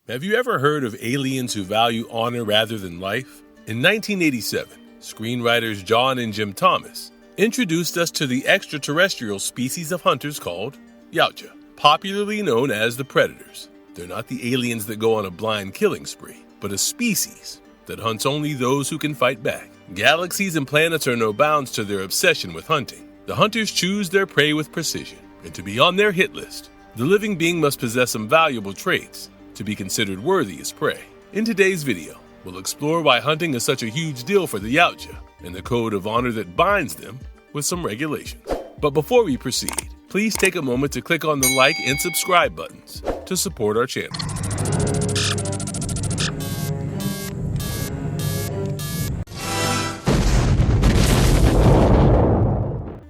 Have you ever heard of aliens who value honor rather than life? In 1987, screenwriters John and Jim Thomas introduced us to the extraterrestrial species of hunters called Yautja, popularly known as the predators. They're not the aliens that go on a blind killing spree, but a species that hunts only those who can fight back. Galaxies and planets are no bounds to their obsession with hunting. The hunters choose their prey with precision, and to be on their hit list, the living being must possess some valuable traits to be considered worthy as prey. In today's video, we'll explore why hunting is such a huge deal for the Yautja and the code of honor that binds them with some regulations. But before we proceed, please take a moment to click on the like and subscribe buttons to support our channel.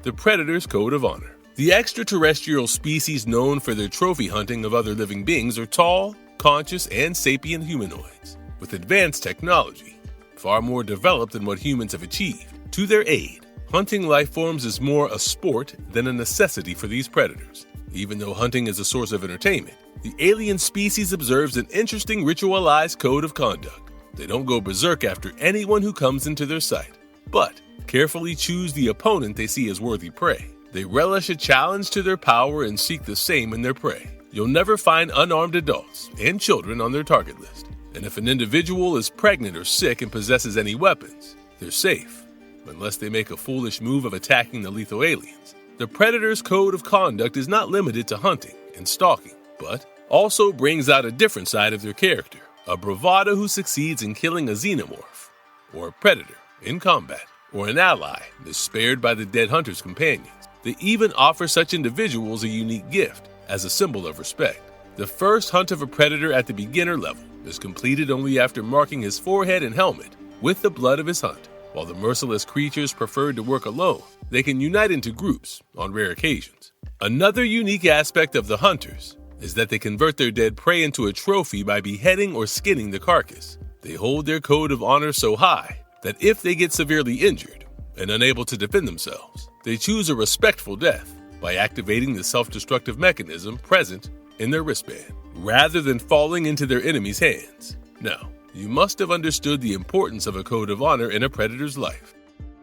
The Predator's Code of Honor. The extraterrestrial species known for their trophy hunting of other living beings are tall, conscious, and sapient humanoids with advanced technology, far more developed than what humans have achieved. To their aid, hunting life forms is more a sport than a necessity for these predators. Even though hunting is a source of entertainment, the alien species observes an interesting ritualized code of conduct. They don't go berserk after anyone who comes into their sight, but carefully choose the opponent they see as worthy prey. They relish a challenge to their power and seek the same in their prey. You'll never find unarmed adults and children on their target list. And if an individual is pregnant or sick and possesses any weapons, they're safe, unless they make a foolish move of attacking the lethal aliens. The Predator's code of conduct is not limited to hunting and stalking, but also brings out a different side of their character, a bravado who succeeds in killing a xenomorph, or a predator, in combat, or an ally that's spared by the dead hunter's companions. They even offer such individuals a unique gift as a symbol of respect. The first hunt of a predator at the beginner level is completed only after marking his forehead and helmet with the blood of his hunt. While the merciless creatures preferred to work alone, they can unite into groups on rare occasions. Another unique aspect of the hunters is that they convert their dead prey into a trophy by beheading or skinning the carcass. They hold their code of honor so high that if they get severely injured and unable to defend themselves, they choose a respectful death by activating the self-destructive mechanism present in their wristband, rather than falling into their enemy's hands. Now, you must have understood the importance of a code of honor in a predator's life.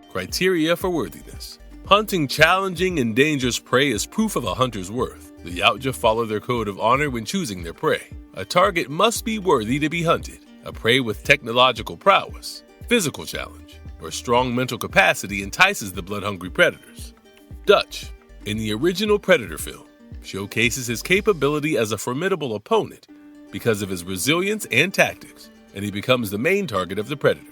Criteria for worthiness. Hunting challenging and dangerous prey is proof of a hunter's worth. The Yautja follow their code of honor when choosing their prey. A target must be worthy to be hunted. A prey with technological prowess, physical challenge, or strong mental capacity entices the blood-hungry predators. Dutch, in the original Predator film, showcases his capability as a formidable opponent because of his resilience and tactics, and he becomes the main target of the predator.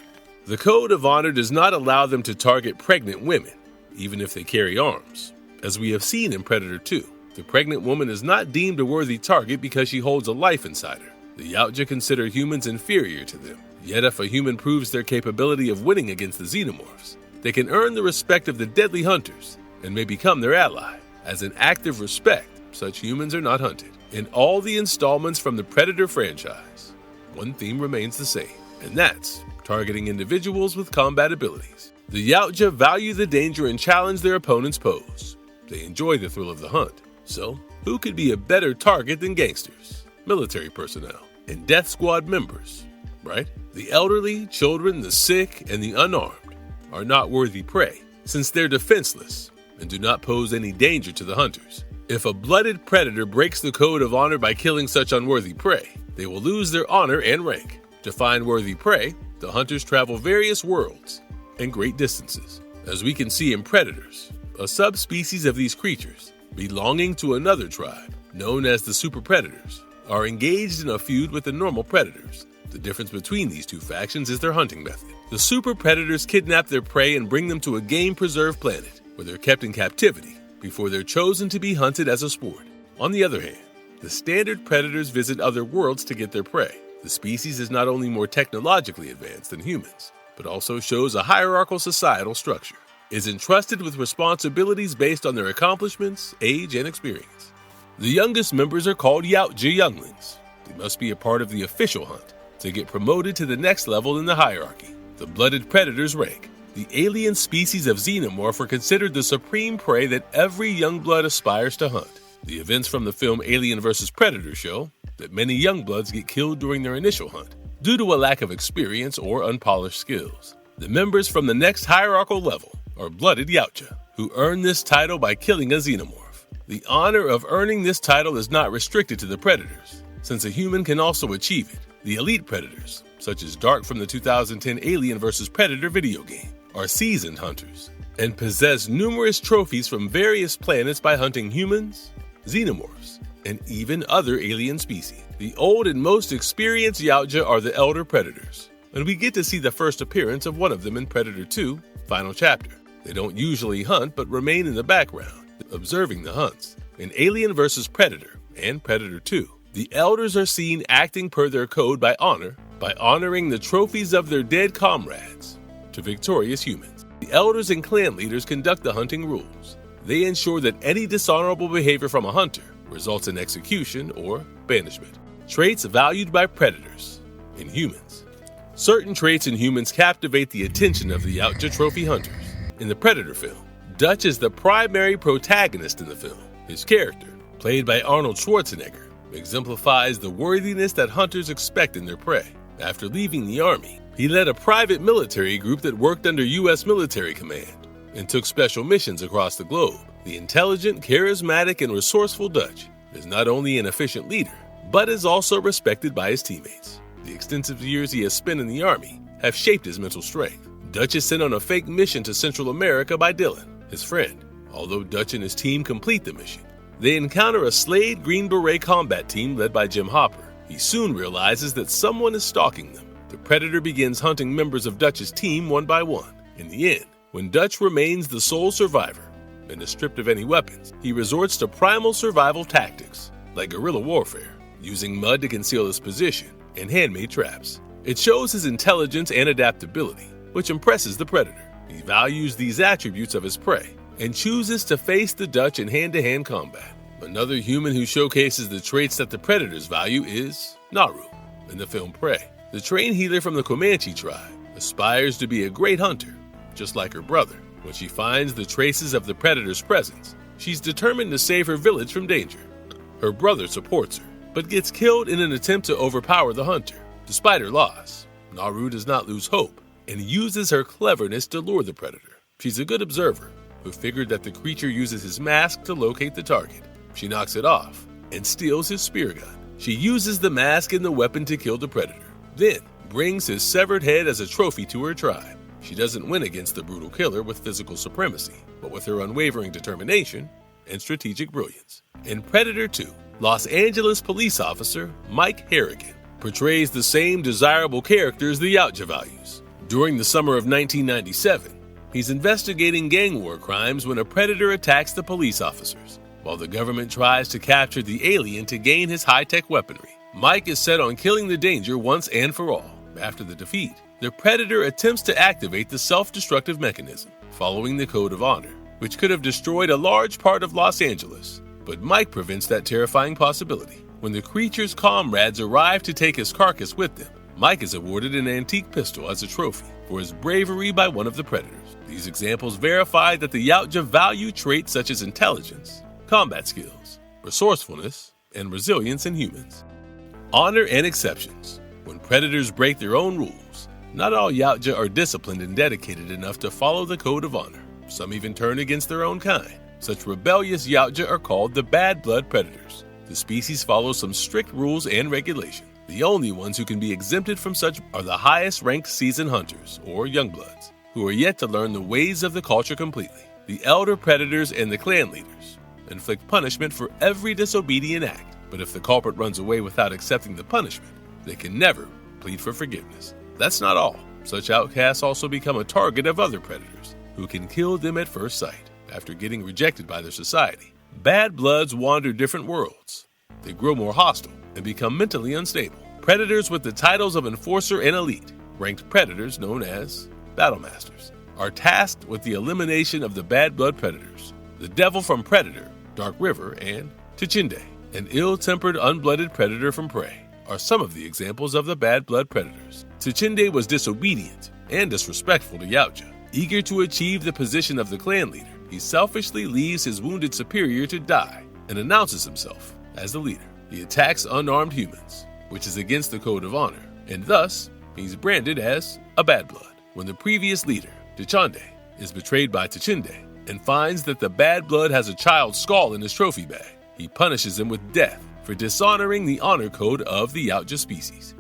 The code of honor does not allow them to target pregnant women, even if they carry arms. As we have seen in Predator 2, the pregnant woman is not deemed a worthy target because she holds a life inside her. The Yautja consider humans inferior to them. Yet if a human proves their capability of winning against the xenomorphs, they can earn the respect of the deadly hunters and may become their ally. As an act of respect, such humans are not hunted. In all the installments from the Predator franchise, one theme remains the same, and that's targeting individuals with combat abilities. The Yautja value the danger and challenge their opponents pose. They enjoy the thrill of the hunt. So, who could be a better target than gangsters, military personnel, and death squad members, right? The elderly, children, the sick, and the unarmed are not worthy prey, since they're defenseless and do not pose any danger to the hunters. If a blooded predator breaks the code of honor by killing such unworthy prey, they will lose their honor and rank. To find worthy prey, the hunters travel various worlds and great distances. As we can see in Predators, a subspecies of these creatures, belonging to another tribe, known as the super predators, are engaged in a feud with the normal predators. The difference between these two factions is their hunting method. The super predators kidnap their prey and bring them to a game preserve planet, where they're kept in captivity before they're chosen to be hunted as a sport. On the other hand, the standard predators visit other worlds to get their prey. The species is not only more technologically advanced than humans, but also shows a hierarchical societal structure, is entrusted with responsibilities based on their accomplishments, age, and experience. The youngest members are called Yautja younglings. They must be a part of the official hunt to get promoted to the next level in the hierarchy, the blooded predators rank. The alien species of xenomorph are considered the supreme prey that every young blood aspires to hunt. The events from the film Alien vs. Predator show that many young bloods get killed during their initial hunt due to a lack of experience or unpolished skills. The members from the next hierarchical level are blooded Yautja, who earn this title by killing a xenomorph. The honor of earning this title is not restricted to the predators, since a human can also achieve it. The elite predators, such as Dark from the 2010 Alien vs. Predator video game, are seasoned hunters and possess numerous trophies from various planets by hunting humans, xenomorphs, and even other alien species. The old and most experienced Yautja are the elder predators, and we get to see the first appearance of one of them in Predator 2, Final Chapter. They don't usually hunt but remain in the background, observing the hunts. In Alien vs. Predator and Predator 2, the elders are seen acting per their code by honoring the trophies of their dead comrades to victorious humans. The elders and clan leaders conduct the hunting rules. They ensure that any dishonorable behavior from a hunter results in execution or banishment. Traits valued by predators in humans. Certain traits in humans captivate the attention of the Yautja trophy hunters. In the Predator film, Dutch is the primary protagonist in the film. His character, played by Arnold Schwarzenegger, exemplifies the worthiness that hunters expect in their prey. After leaving the army, he led a private military group that worked under U.S. military command and took special missions across the globe. The intelligent, charismatic, and resourceful Dutch is not only an efficient leader, but is also respected by his teammates. The extensive years he has spent in the army have shaped his mental strength. Dutch is sent on a fake mission to Central America by Dylan, his friend. Although Dutch and his team complete the mission, they encounter a Slade Green Beret combat team led by Jim Hopper. He soon realizes that someone is stalking them. The Predator begins hunting members of Dutch's team one by one. In the end, when Dutch remains the sole survivor and is stripped of any weapons, he resorts to primal survival tactics, like guerrilla warfare, using mud to conceal his position and handmade traps. It shows his intelligence and adaptability, which impresses the Predator. He values these attributes of his prey and chooses to face the Dutch in hand-to-hand combat. Another human who showcases the traits that the Predators value is Naru in the film Prey. The trained healer from the Comanche tribe aspires to be a great hunter, just like her brother. When she finds the traces of the Predator's presence, she's determined to save her village from danger. Her brother supports her, but gets killed in an attempt to overpower the hunter. Despite her loss, Naru does not lose hope and uses her cleverness to lure the Predator. She's a good observer who figured that the creature uses his mask to locate the target. She knocks it off and steals his spear gun. She uses the mask and the weapon to kill the Predator, then brings his severed head as a trophy to her tribe. She doesn't win against the brutal killer with physical supremacy, but with her unwavering determination and strategic brilliance. In Predator 2, Los Angeles police officer Mike Harrigan portrays the same desirable characters the Yautja values. During the summer of 1997, he's investigating gang war crimes when a Predator attacks the police officers. While the government tries to capture the alien to gain his high-tech weaponry, Mike is set on killing the danger once and for all. After the defeat, the Predator attempts to activate the self-destructive mechanism, following the Code of Honor, which could have destroyed a large part of Los Angeles. But Mike prevents that terrifying possibility. When the creature's comrades arrive to take his carcass with them, Mike is awarded an antique pistol as a trophy for his bravery by one of the Predators. These examples verify that the Yautja value traits such as intelligence, combat skills, resourcefulness, and resilience in humans. Honor and exceptions. When Predators break their own rules, not all Yautja are disciplined and dedicated enough to follow the Code of Honor. Some even turn against their own kind. Such rebellious Yautja are called the Bad Blood Predators. The species follows some strict rules and regulations. The only ones who can be exempted from such are the highest-ranked seasoned hunters, or youngbloods, who are yet to learn the ways of the culture completely. The elder predators and the clan leaders inflict punishment for every disobedient act, but if the culprit runs away without accepting the punishment, they can never plead for forgiveness. That's not all. Such outcasts also become a target of other predators, who can kill them at first sight after getting rejected by their society. Bad bloods wander different worlds. They grow more hostile and become mentally unstable. Predators with the titles of Enforcer and Elite, ranked predators known as Battle Masters, are tasked with the elimination of the bad blood predators. The Devil from Predator, Dark River, and Tichinde, an ill-tempered, unblooded predator from Prey, are some of the examples of the bad blood predators. Tichinde was disobedient and disrespectful to Yautja. Eager to achieve the position of the clan leader, he selfishly leaves his wounded superior to die and announces himself as the leader. He attacks unarmed humans, which is against the code of honor, and thus he's branded as a bad blood. When the previous leader, Dachande, is betrayed by Tachinde and finds that the bad blood has a child's skull in his trophy bag, he punishes him with death for dishonoring the honor code of the Yautja species.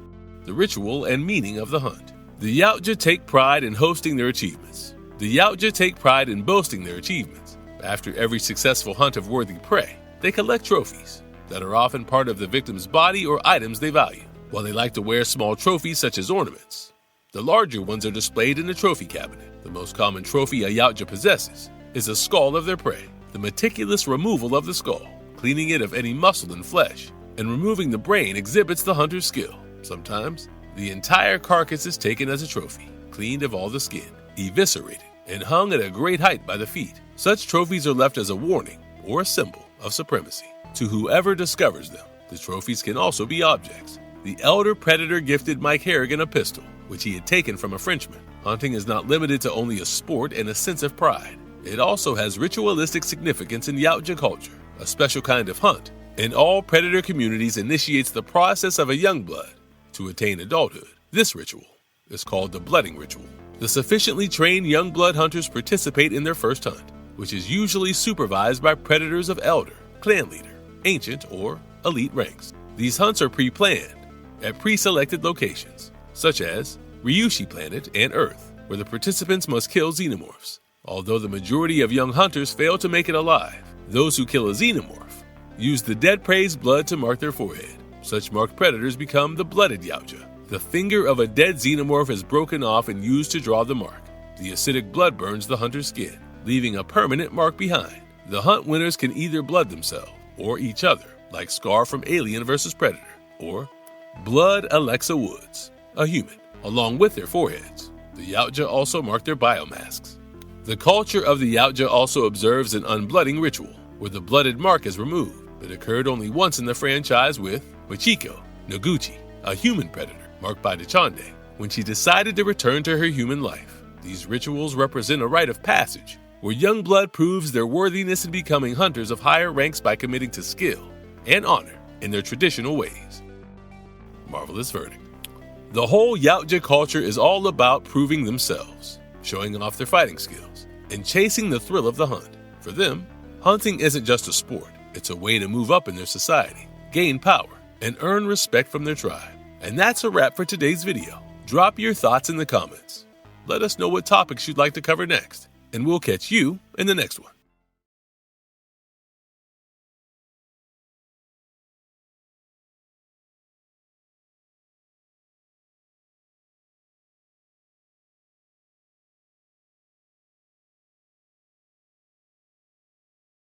The ritual and meaning of the hunt. The Yautja take pride in hosting their achievements. The Yautja take pride in boasting their achievements. After every successful hunt of worthy prey, they collect trophies that are often part of the victim's body or items they value. While they like to wear small trophies such as ornaments, the larger ones are displayed in the trophy cabinet. The most common trophy a Yautja possesses is a skull of their prey. The meticulous removal of the skull, cleaning it of any muscle and flesh, and removing the brain exhibits the hunter's skill. Sometimes, the entire carcass is taken as a trophy, cleaned of all the skin, eviscerated, and hung at a great height by the feet. Such trophies are left as a warning or a symbol of supremacy to whoever discovers them. The trophies can also be objects. The elder predator gifted Mike Harrigan a pistol, which he had taken from a Frenchman. Hunting is not limited to only a sport and a sense of pride. It also has ritualistic significance in Yautja culture. A special kind of hunt in all predator communities initiates the process of a young blood to attain adulthood. This ritual is called the blooding ritual. The sufficiently trained young blood hunters participate in their first hunt, which is usually supervised by predators of elder, clan leader, ancient, or elite ranks. These hunts are pre-planned at pre-selected locations, such as Ryushi Planet and Earth, where the participants must kill xenomorphs. Although the majority of young hunters fail to make it alive, those who kill a xenomorph use the dead prey's blood to mark their forehead. Such marked predators become the blooded Yautja. The finger of a dead xenomorph is broken off and used to draw the mark. The acidic blood burns the hunter's skin, leaving a permanent mark behind. The hunt winners can either blood themselves or each other, like Scar from Alien vs. Predator, or blood Alexa Woods, a human, along with their foreheads. The Yautja also mark their biomasks. The culture of the Yautja also observes an unblooding ritual, where the blooded mark is removed. It occurred only once in the franchise with Machiko Noguchi, a human predator marked by Dachande, when she decided to return to her human life. These rituals represent a rite of passage, where young blood proves their worthiness in becoming hunters of higher ranks by committing to skill and honor in their traditional ways. Marvelous verdict. The whole Yautja culture is all about proving themselves, showing off their fighting skills, and chasing the thrill of the hunt. For them, hunting isn't just a sport, it's a way to move up in their society, gain power, and earn respect from their tribe. And that's a wrap for today's video. Drop your thoughts in the comments. Let us know what topics you'd like to cover next, and we'll catch you in the next one.